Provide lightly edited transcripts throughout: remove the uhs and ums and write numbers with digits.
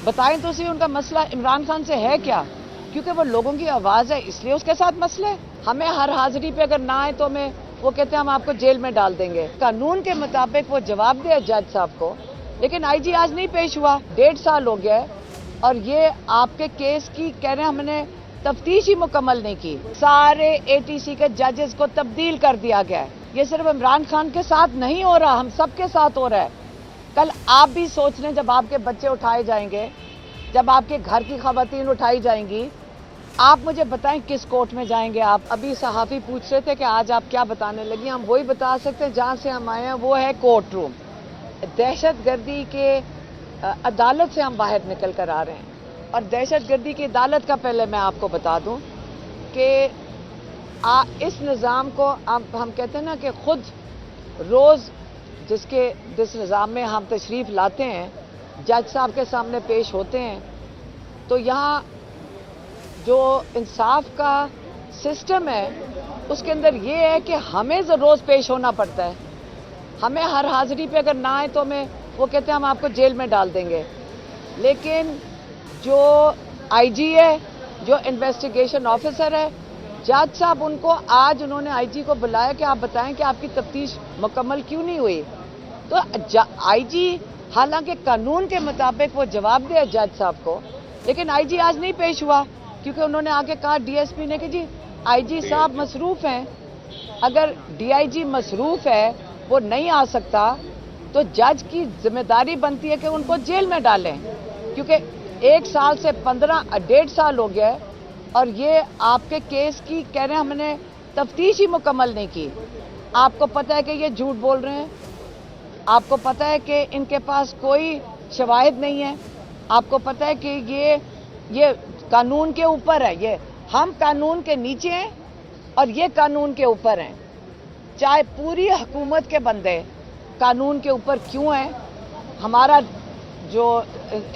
बताएं तो सही उनका मसला इमरान खान से है क्या, क्योंकि वो लोगों की आवाज़ है इसलिए उसके साथ मसला है। हमें हर हाजिरी पे अगर ना आए तो हमें वो कहते हैं हम आपको जेल में डाल देंगे। कानून के मुताबिक वो जवाब दे जज साहब को, लेकिन आईजी आज नहीं पेश हुआ, 1.5 साल हो गया है और ये आपके केस की कह रहे हैं हमने तफ्तीश ही मुकम्मल नहीं की। सारे एटीसी के जजेस को तब्दील कर दिया गया है। ये सिर्फ इमरान खान के साथ नहीं हो रहा, हम सबके साथ हो रहा है। कल आप भी सोच लें, जब आपके बच्चे उठाए जाएंगे, जब आपके घर की खवातीन उठाई जाएंगी, आप मुझे बताएं किस कोर्ट में जाएंगे आप। अभी सहाफ़ी पूछ रहे थे कि आज आप क्या बताने लगी, हम वही बता सकते हैं जहाँ से हम आए हैं, वो है कोर्ट रूम। दहशत गर्दी के अदालत से हम बाहर निकल कर आ रहे हैं, और दहशत गर्दी की अदालत का पहले मैं आपको बता दूं कि इस निज़ाम को हम कहते हैं ना कि खुद रोज़ जिस निज़ाम में हम तशरीफ़ लाते हैं, जज साहब के सामने पेश होते हैं, तो यहाँ जो इंसाफ का सिस्टम है उसके अंदर ये है कि हमें रोज़ पेश होना पड़ता है। हमें हर हाजिरी पे अगर ना आए तो हमें वो कहते हैं हम आपको जेल में डाल देंगे। लेकिन जो आईजी है, जो इन्वेस्टिगेशन ऑफिसर है, जज साहब, उनको आज उन्होंने आईजी को बुलाया कि आप बताएं कि आपकी तफ्तीश मुकम्मल क्यों नहीं हुई। तो आईजी हालांकि कानून के मुताबिक वो जवाब दे जज साहब को, लेकिन आईजी आज नहीं पेश हुआ क्योंकि उन्होंने आके कहा डीएसपी ने कि जी आईजी साहब मसरूफ़ हैं। अगर डीआईजी मसरूफ़ है, वो नहीं आ सकता, तो जज की जिम्मेदारी बनती है कि उनको जेल में डालें, क्योंकि 1 साल से 1.5 साल हो गया है और ये आपके केस की कह रहे हैं हमने तफ्तीश ही मुकम्मल नहीं की। आपको पता है कि ये झूठ बोल रहे हैं, आपको पता है कि इनके पास कोई शवाहिद नहीं है, आपको पता है कि ये कानून के ऊपर है, ये हम कानून के नीचे हैं और ये कानून के ऊपर हैं। चाहे पूरी हुकूमत के बंदे कानून के ऊपर क्यों हैं, हमारा जो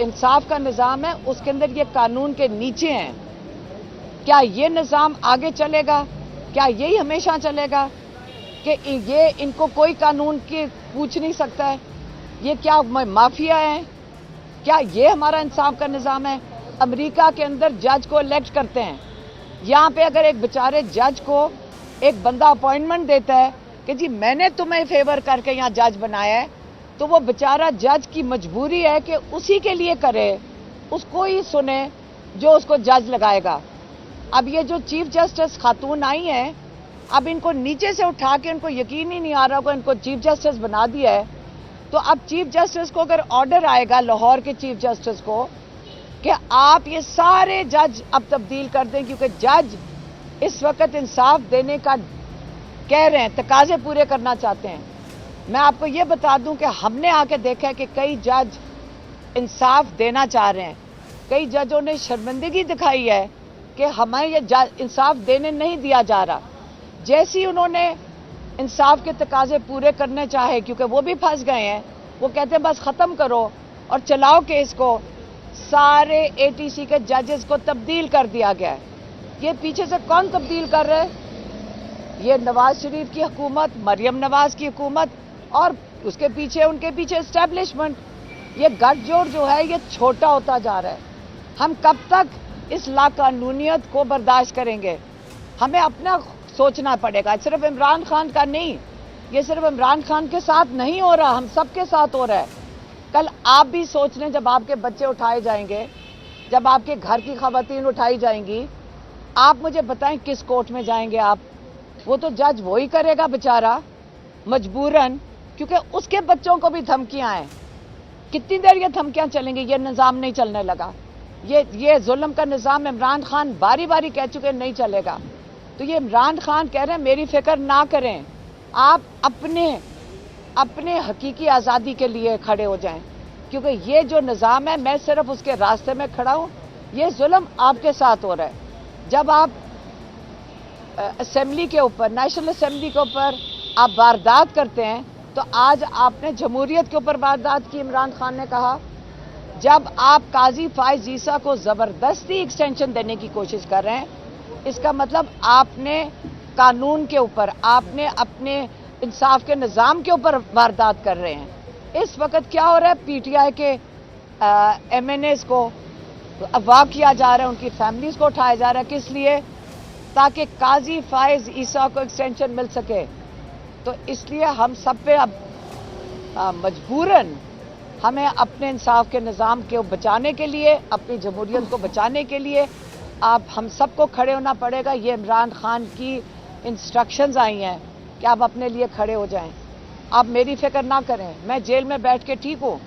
इंसाफ का निज़ाम है उसके अंदर ये कानून के नीचे हैं। क्या ये निज़ाम आगे चलेगा? क्या यही हमेशा चलेगा कि ये इनको कोई कानून की पूछ नहीं सकता है? ये क्या माफिया है? क्या ये हमारा इंसाफ का निज़ाम है? अमेरिका के अंदर जज को इलेक्ट करते हैं, यहाँ पे अगर एक बेचारे जज को एक बंदा अपॉइंटमेंट देता है कि जी मैंने तुम्हें फेवर करके यहाँ जज बनाया है, तो वो बेचारा जज की मजबूरी है कि उसी के लिए करे, उसको ही सुने जो उसको जज लगाएगा। अब ये जो चीफ जस्टिस खातून आई हैं, अब इनको नीचे से उठा के इनको यकीन ही नहीं आ रहा कि इनको चीफ जस्टिस बना दिया है। तो अब चीफ जस्टिस को अगर ऑर्डर आएगा लाहौर के चीफ जस्टिस को कि आप ये सारे जज अब तब्दील कर दें, क्योंकि जज इस वक्त इंसाफ देने का कह रहे हैं, तकाजे पूरे करना चाहते हैं। मैं आपको ये बता दूं कि हमने आके देखा है कि कई जज इंसाफ देना चाह रहे हैं, कई जजों ने शर्मिंदगी दिखाई है कि हमें ये इंसाफ देने नहीं दिया जा रहा। जैसे ही उन्होंने इंसाफ के तकाजे पूरे करने चाहे, क्योंकि वो भी फंस गए हैं, वो कहते हैं बस ख़त्म करो और चलाओ केस को, सारे एटीसी के जजेस को तब्दील कर दिया गया है। ये पीछे से कौन तब्दील कर रहे हैं? ये नवाज शरीफ की हुकूमत, मरियम नवाज की हुकूमत और उसके पीछे उनके पीछे एस्टेब्लिशमेंट। ये गठजोड़ जो है ये छोटा होता जा रहा है। हम कब तक इस लाकानूनियत को बर्दाश्त करेंगे? हमें अपना सोचना पड़ेगा, सिर्फ इमरान खान का नहीं, ये सिर्फ इमरान खान के साथ नहीं हो रहा, हम सबके साथ हो रहा है। कल आप भी सोच लें, जब आपके बच्चे उठाए जाएंगे, जब आपके घर की खवातीन उठाई जाएंगी, आप मुझे बताएं किस कोर्ट में जाएंगे आप? वो तो जज वही करेगा बेचारा मजबूरन, क्योंकि उसके बच्चों को भी धमकियां हैं। कितनी देर ये धमकियां चलेंगी? ये निज़ाम नहीं चलने लगा, ये जुल्म का निज़ाम इमरान खान बारी बारी कह चुके नहीं चलेगा। तो ये इमरान खान कह रहे हैं मेरी फिक्र ना करें, आप अपने हकीकी आज़ादी के लिए खड़े हो जाएं, क्योंकि ये जो निज़ाम है मैं सिर्फ उसके रास्ते में खड़ा हूं। ये जुल्म आपके साथ हो रहा है। जब आप असेंबली के ऊपर, नेशनल असेंबली के ऊपर आप वारदात करते हैं, तो आज आपने जमहूरियत के ऊपर वारदात की। इमरान खान ने कहा जब आप काजी फाइज ईसा को ज़बरदस्ती एक्सटेंशन देने की कोशिश कर रहे हैं, इसका मतलब आपने कानून के ऊपर, आपने अपने इंसाफ के निज़ाम के ऊपर वारदात कर रहे हैं। इस वक्त क्या हो रहा है? पीटीआई के MNAs को अगवा किया जा रहा है, उनकी फैमिलीज को उठाया जा रहा है। किस लिए? ताकि काजी फायज ईसा को एक्सटेंशन मिल सके। तो इसलिए हम सब पे अब मजबूरन हमें अपने इंसाफ के निज़ाम को बचाने के लिए, अपनी जमहूरियत को बचाने के लिए आप हम सबको खड़े होना पड़ेगा। ये इमरान खान की इंस्ट्रक्शंस आई हैं कि आप अपने लिए खड़े हो जाएं। आप मेरी फिक्र ना करें, मैं जेल में बैठ के ठीक हूँ,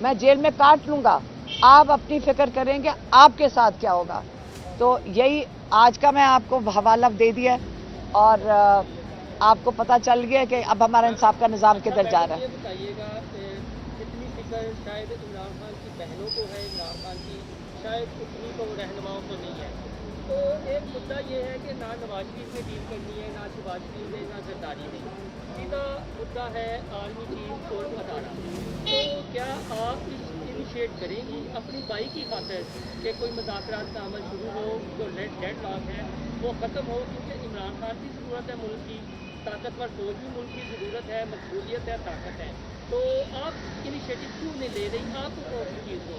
मैं जेल में काट लूँगा। आप अपनी फिक्र करेंगे आपके साथ क्या होगा। तो यही आज का मैं आपको हवाला दे दिया है और आपको पता चल गया कि अब हमारा इंसाफ का निज़ाम किधर जा रहा है। बताइएगा कितनी फिक्र शायद इमरान खान की बहनों को है, इमरान खान की शायद उतनी को रहनुमाओं को नहीं है। तो एक मुद्दा ये है कि ना नवाज शरीफ ने डील करनी है, ना शहबाज शरीफ ने, ना जरदारी ने। सीधा मुद्दा है आर्मी चीफ कोर्ट अदारा। तो क्या आप इनिशिएट करेंगी अपनी बाई की खातिर कि कोई मुज़ाकरात का अमल शुरू हो, जो डेड लॉक है वो ख़त्म हो, क्योंकि इमरान खान की ज़रूरत है मुल्क की, ताकतवर फौज भी मुल्क की ज़रूरत है, मकबूलियत है, ताकत है। तो आप इनिशिएटिव क्यों नहीं ले रही? आपको कौन सी चीज़ हो?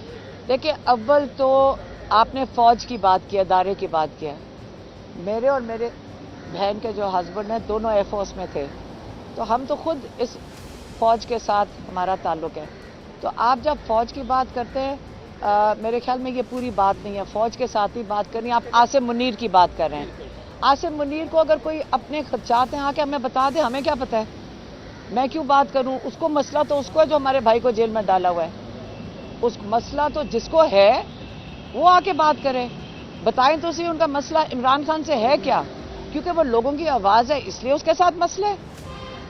देखिए, अव्वल तो आपने फ़ौज की बात की, अदारे की बात किया। मेरे और मेरे बहन के जो हस्बैंड हैं दोनों एयरफोर्स में थे, तो हम तो खुद इस फ़ौज के साथ हमारा ताल्लुक़ है। तो आप जब फ़ौज की बात करते हैं, मेरे ख्याल में ये पूरी बात नहीं है, फ़ौज के साथ ही बात करनी। आप आसिम मुनीर की बात कर रहे हैं। आसिम मुनीर को अगर कोई अपने खदशात हैं आके हमें बता दे, हमें क्या पता है, मैं क्यों बात करूं। उसको मसला तो उसको है जो हमारे भाई को जेल में डाला हुआ है। उस मसला तो जिसको है वो आके बात करे, बताएं तो सही उनका मसला इमरान खान से है क्या। क्योंकि वो लोगों की आवाज़ है इसलिए उसके साथ मसला है।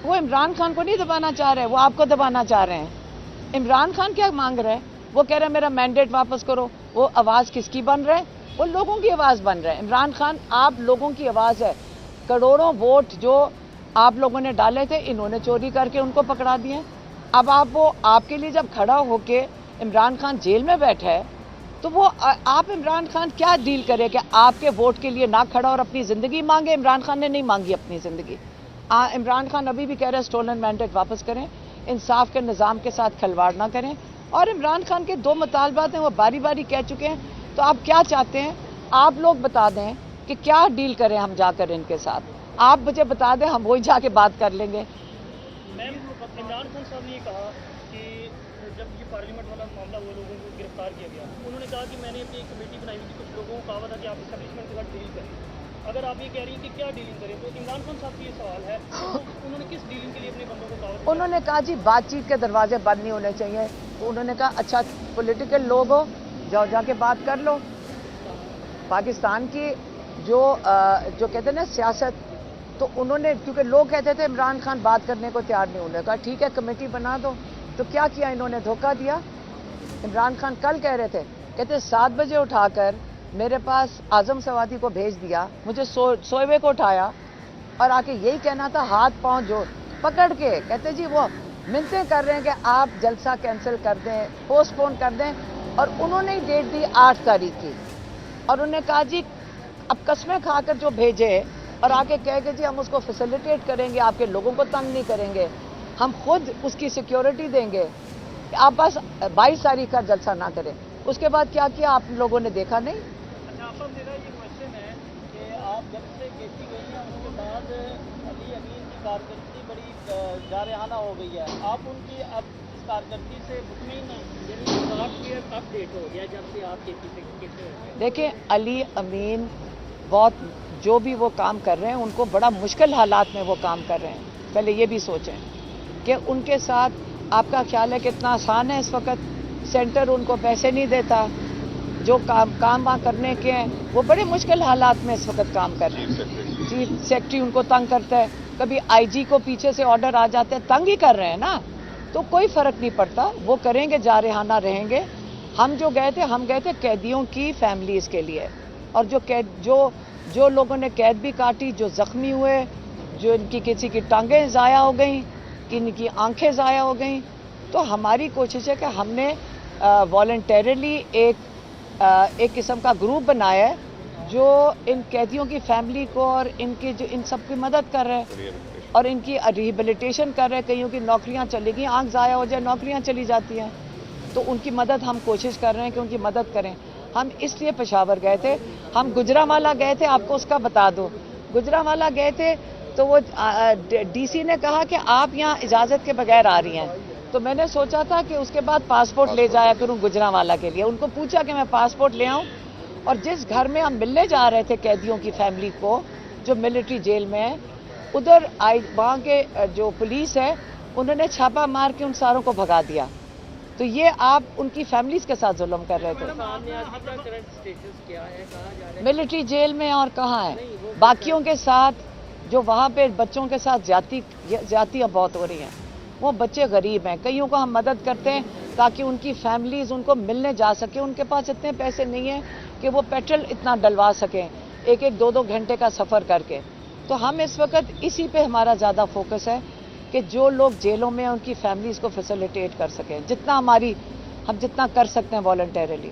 वो इमरान खान को नहीं दबाना चाह रहे, वो आपको दबाना चाह रहे हैं। इमरान खान क्या मांग रहे हैं? वो कह रहे हैं मेरा मैंडेट वापस करो। वो आवाज़ किसकी बन रहा है? वो लोगों की आवाज़ बन रहा है। इमरान खान आप लोगों की आवाज़ है। करोड़ों वोट जो आप लोगों ने डाले थे, इन्होंने चोरी करके उनको पकड़ा दिए। अब आप वो आपके लिए जब खड़ा होके इमरान खान जेल में बैठा है, तो वो आप इमरान खान क्या डील करे कि आपके वोट के लिए ना खड़ा और अपनी ज़िंदगी मांगे? इमरान खान ने नहीं मांगी अपनी ज़िंदगी। इमरान खान अभी भी कह रहे हैं स्टोलन मैंडेट वापस करें, इंसाफ के निज़ाम के साथ खिलवाड़ ना करें। और इमरान खान के 2 मुतालबात हैं, वो बारी बारी कह चुके हैं। तो आप क्या चाहते हैं? आप लोग बता दें कि क्या डील करें हम जाकर इनके साथ। आप मुझे बता दें, हम वही जाके बात कर लेंगे। मैम, इमरान खान साहब ने ये कहा कि जब ये पार्लियामेंट वाला मामला वो लोगों को गिरफ्तार किया गया, उन्होंने कहा कि मैंने अपनी एक कमेटी बनाई हुई थी, कुछ लोगों को कहा था कि आप एस्टेब्लिशमेंट के साथ डील करें। अगर आप ये कह रही हैं कि क्या डीलिंग करें, तो इमरान खान साहब की ये सवाल है, तो उन्होंने किस डीलिंग के लिए अपने बंदों को कहा? उन्होंने कहा जी बातचीत के दरवाजे बंद नहीं होने चाहिए। तो उन्होंने कहा अच्छा पॉलिटिकल लोग हो, जाओ जाके बात कर लो। पाकिस्तान की जो कहते हैं ना सियासत, तो उन्होंने, क्योंकि लोग कहते थे इमरान खान बात करने को तैयार नहीं, उन्होंने कहा ठीक है कमेटी बना दो। तो क्या किया इन्होंने? धोखा दिया। इमरान खान कल कह रहे थे, कहते 7 बजे उठाकर मेरे पास आजम सवादी को भेज दिया, मुझे सोए हुए को उठाया और आके यही कहना था हाथ पांव जोड़ पकड़ के, कहते जी वो मिन्नतें कर रहे हैं कि आप जलसा कैंसिल कर दें, पोस्टपोन कर दें। और उन्होंने ही डेट दी 8 तारीख की और उन्होंने कहा जी अब कस्में खाकर जो भेजे और आके कह के जी हम उसको फैसिलिटेट करेंगे, आपके लोगों को तंग नहीं करेंगे, हम खुद उसकी सिक्योरिटी देंगे, आप बस 22 तारीख का जलसा ना करें। उसके बाद क्या किया आप लोगों ने देखा नहीं? अच्छा, आप मेरा ये क्वेश्चन है कि आप जब से केसी गई हैं उसके बाद अली अमीन की कारकर्दगी बड़ी जारहाना हो गई है, आप उनकी अब इस कारकर्दगी से मुतमईन हैं? यानी सॉफ्टवेयर अपडेट हो गया जब से आप केसी से कैसे हो गए? देखिए, अली अमीन बहुत जो भी वो काम कर रहे हैं, उनको बड़ा मुश्किल हालात में वो काम कर रहे हैं। पहले ये भी सोचें कि उनके साथ आपका ख्याल है कितना आसान है? इस वक्त सेंटर उनको पैसे नहीं देता, जो काम वहाँ करने के हैं वो बड़े मुश्किल हालात में इस वक्त काम कर रहे हैं। चीफ सेक्रेटरी उनको तंग करता है, कभी आईजी को पीछे से ऑर्डर आ जाते हैं, तंग ही कर रहे हैं ना। तो कोई फ़र्क नहीं पड़ता, वो करेंगे, जारहाना रहेंगे। हम जो गए थे, हम गए थे कैदियों की फैमिलीज़ के लिए, और जो लोगों ने कैद भी काटी, जो ज़ख्मी हुए, जो इनकी किसी की टांगें ज़ाया हो गई, किसी आंखें ज़ाया हो गई। तो हमारी कोशिश है कि हमने वॉलंटरली एक किस्म का ग्रुप बनाया है जो इन कैदियों की फैमिली को और इनकी जो इन सब की मदद कर रहे हैं और इनकी रिहेबिलिटेशन कर रहे हैं। कईयों की नौकरियां चली गई, आंख ज़ाया हो जाए नौकरियां चली जाती हैं। तो उनकी मदद हम कोशिश कर रहे हैं कि उनकी मदद करें। हम इसलिए पेशावर गए थे, हम गुजरांवाला गए थे, आपको उसका बता दो। गुजरांवाला गए थे तो वो डीसी ने कहा कि आप यहाँ इजाज़त के बगैर आ रही हैं, तो मैंने सोचा था कि उसके बाद पासपोर्ट ले जाया करूँ गुजरांवाला के लिए। उनको पूछा कि मैं पासपोर्ट ले आऊँ, और जिस घर में हम मिलने जा रहे थे कैदियों की फैमिली को जो मिलिट्री जेल में है, उधर वहाँ के जो पुलिस है उन्होंने छापा मार के उन सारों को भगा दिया। तो ये आप उनकी फैमिलीज के साथ जुल्म कर रहे थे। करंट स्टेटस क्या है, कहाँ जा रहे हैं? मिलिट्री जेल में और कहाँ है? बाकियों के साथ जो वहाँ पे बच्चों के साथ जातियाँ बहुत हो रही हैं। वो बच्चे गरीब हैं, कईयों को हम मदद करते हैं ताकि उनकी फैमिलीज उनको मिलने जा सके। उनके पास इतने पैसे नहीं हैं कि वो पेट्रोल इतना डलवा सकें, एक एक दो घंटे का सफ़र करके। तो हम इस वक्त इसी पे हमारा ज़्यादा फोकस है कि जो लोग जेलों में हैं उनकी फैमिलीज़ को फैसिलिटेट कर सकें, हम जितना कर सकते हैं वॉलंटरीली।